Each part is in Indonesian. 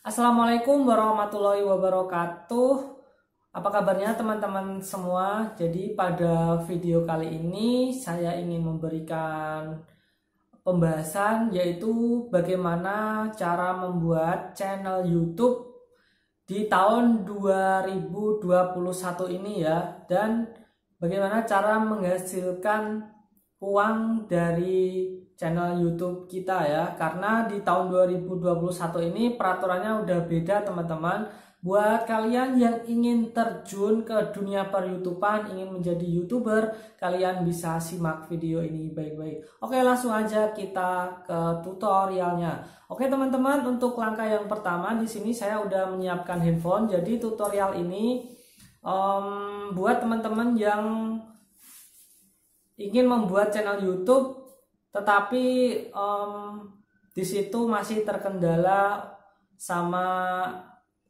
Assalamualaikum warahmatullahi wabarakatuh. Apa kabarnya teman-teman semua? Jadi pada video kali ini saya ingin memberikan pembahasan yaitu bagaimana cara membuat channel YouTube di tahun 2021 ini ya, dan bagaimana cara menghasilkan uang dari channel YouTube kita ya. Karena di tahun 2021 ini peraturannya udah beda teman-teman. Buat kalian yang ingin terjun ke dunia per-YouTubean, ingin menjadi YouTuber, kalian bisa simak video ini baik-baik. Oke, langsung aja kita ke tutorialnya. Oke teman-teman, untuk langkah yang pertama di sini saya udah menyiapkan handphone. Jadi tutorial ini buat teman-teman yang ingin membuat channel YouTube tetapi di situ masih terkendala sama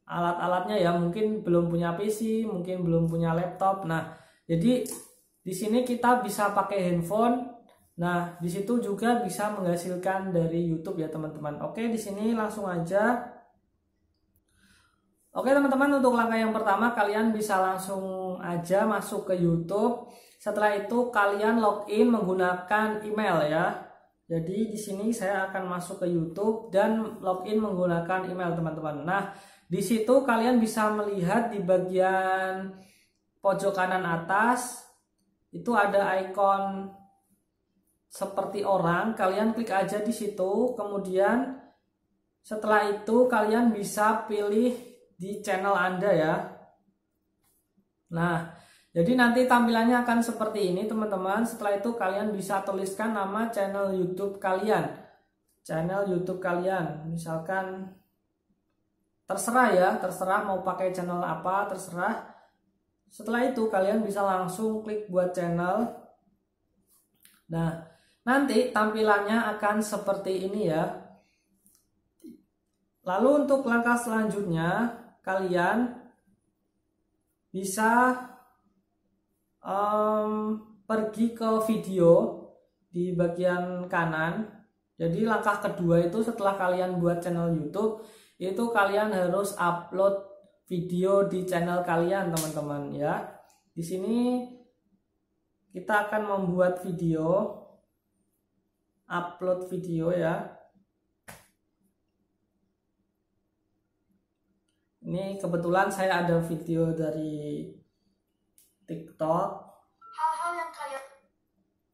alat-alatnya ya, mungkin belum punya PC, mungkin belum punya laptop. Nah, jadi di sini kita bisa pakai handphone. Nah, di situ juga bisa menghasilkan dari YouTube ya teman-teman. Oke, di sini langsung aja. Oke teman-teman, untuk langkah yang pertama kalian bisa langsung aja masuk ke YouTube. Setelah itu kalian login menggunakan email ya. Jadi di sini saya akan masuk ke YouTube dan login menggunakan email teman-teman. Nah, di situ kalian bisa melihat di bagian pojok kanan atas itu ada ikon seperti orang. Kalian klik aja di situ. Kemudian setelah itu kalian bisa pilih di channel Anda ya. Nah, jadi nanti tampilannya akan seperti ini teman-teman. Setelah itu kalian bisa tuliskan nama channel YouTube kalian. Channel YouTube kalian, misalkan terserah ya, terserah mau pakai channel apa, terserah. Setelah itu kalian bisa langsung klik buat channel. Nah, nanti tampilannya akan seperti ini ya. Lalu untuk langkah selanjutnya kalian bisa pergi ke video di bagian kanan. Jadi langkah kedua itu setelah kalian buat channel YouTube, itu kalian harus upload video di channel kalian teman-teman ya. Di sini kita akan membuat video, upload video ya. Ini kebetulan saya ada video dari TikTok. Hal-hal yang kalian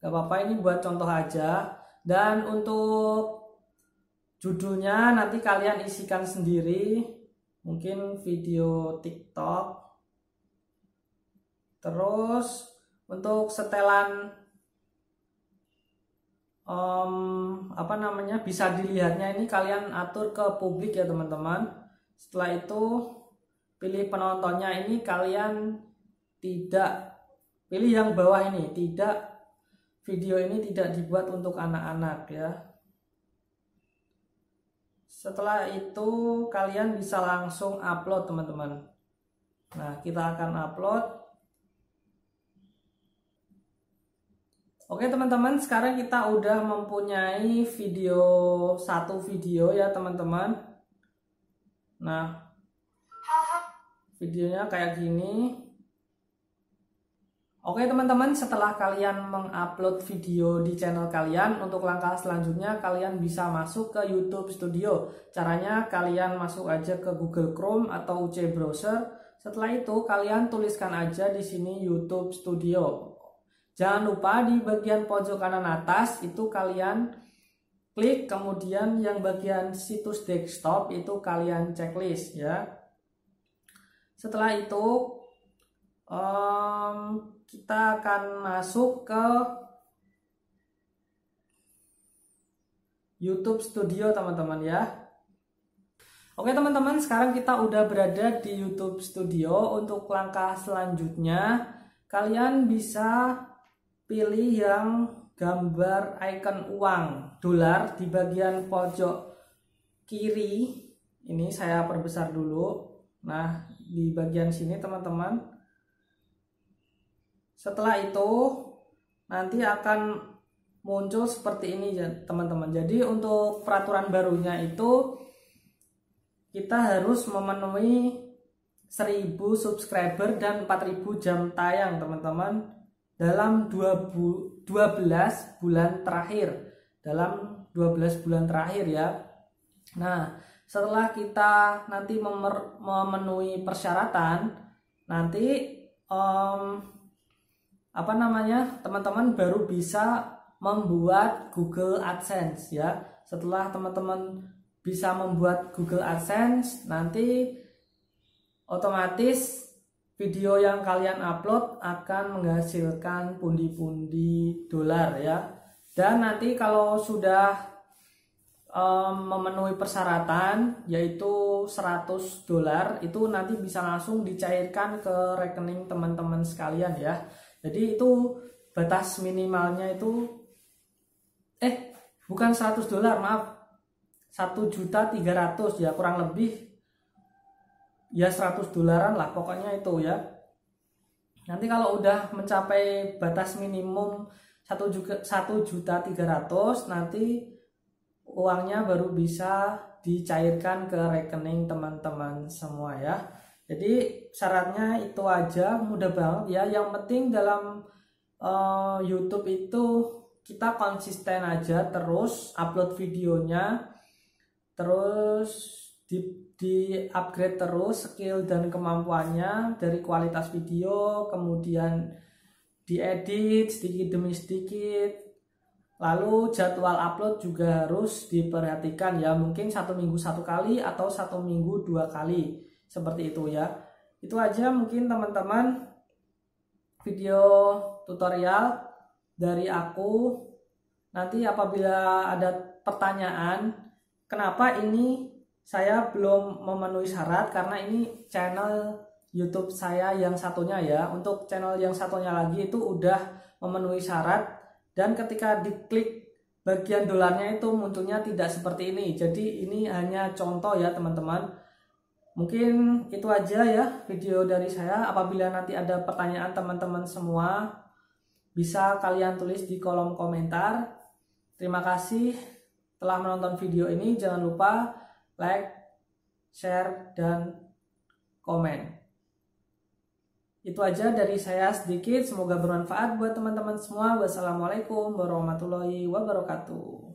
Gak apa-apa, ini buat contoh aja. Dan untuk judulnya nanti kalian isikan sendiri. Mungkin video TikTok. Terus untuk setelan bisa dilihatnya ini kalian atur ke publik ya teman-teman. Setelah itu pilih penontonnya, ini kalian tidak pilih yang bawah ini, tidak, video ini tidak dibuat untuk anak-anak ya. Setelah itu kalian bisa langsung upload teman-teman. Nah, kita akan upload. Oke teman-teman, sekarang kita udah mempunyai satu video ya teman-teman. Nah, videonya kayak gini. Oke teman-teman, setelah kalian mengupload video di channel kalian, untuk langkah selanjutnya kalian bisa masuk ke YouTube Studio. Caranya kalian masuk aja ke Google Chrome atau UC Browser. Setelah itu kalian tuliskan aja di sini YouTube Studio. Jangan lupa di bagian pojok kanan atas itu kalian klik, kemudian yang bagian situs desktop itu kalian checklist ya. Setelah itu kita akan masuk ke YouTube Studio teman-teman ya. Oke teman-teman, sekarang kita udah berada di YouTube Studio. Untuk langkah selanjutnya kalian bisa pilih yang gambar icon uang dolar di bagian pojok kiri. Ini saya perbesar dulu. Nah, di bagian sini teman-teman. Setelah itu nanti akan muncul seperti ini ya teman-teman. Jadi untuk peraturan barunya itu kita harus memenuhi 1000 subscriber dan 4000 jam tayang teman-teman dalam 12 bulan terakhir. Dalam 12 bulan terakhir ya. Nah, setelah kita nanti memenuhi persyaratan, nanti teman-teman baru bisa membuat Google AdSense ya. Setelah teman-teman bisa membuat Google AdSense, nanti otomatis video yang kalian upload akan menghasilkan pundi-pundi dolar ya. Dan nanti kalau sudah memenuhi persyaratan yaitu 100 dolar, itu nanti bisa langsung dicairkan ke rekening teman-teman sekalian ya. Jadi itu batas minimalnya itu bukan 100 dolar, maaf, 1.300.000 ya, kurang lebih ya 100 dolaran lah pokoknya itu ya. Nanti kalau udah mencapai batas minimum 1.300.000, nanti uangnya baru bisa dicairkan ke rekening teman-teman semua ya. Jadi syaratnya itu aja, mudah banget ya. Yang penting dalam YouTube itu kita konsisten aja, terus upload videonya, terus di upgrade terus skill dan kemampuannya dari kualitas video, kemudian diedit sedikit demi sedikit. Lalu jadwal upload juga harus diperhatikan ya, mungkin 1 minggu 1 kali atau 1 minggu 2 kali, seperti itu ya. Itu aja mungkin teman-teman video tutorial dari aku. Nanti apabila ada pertanyaan kenapa ini saya belum memenuhi syarat, karena ini channel YouTube saya yang satunya ya. Untuk channel yang satunya lagi itu udah memenuhi syarat, dan ketika diklik bagian dolarnya itu munculnya tidak seperti ini. Jadi ini hanya contoh ya teman-teman. Mungkin itu aja ya video dari saya. Apabila nanti ada pertanyaan teman-teman semua, bisa kalian tulis di kolom komentar. Terima kasih telah menonton video ini. Jangan lupa like, share, dan komen. Itu aja dari saya sedikit. Semoga bermanfaat buat teman-teman semua. Wassalamualaikum warahmatullahi wabarakatuh.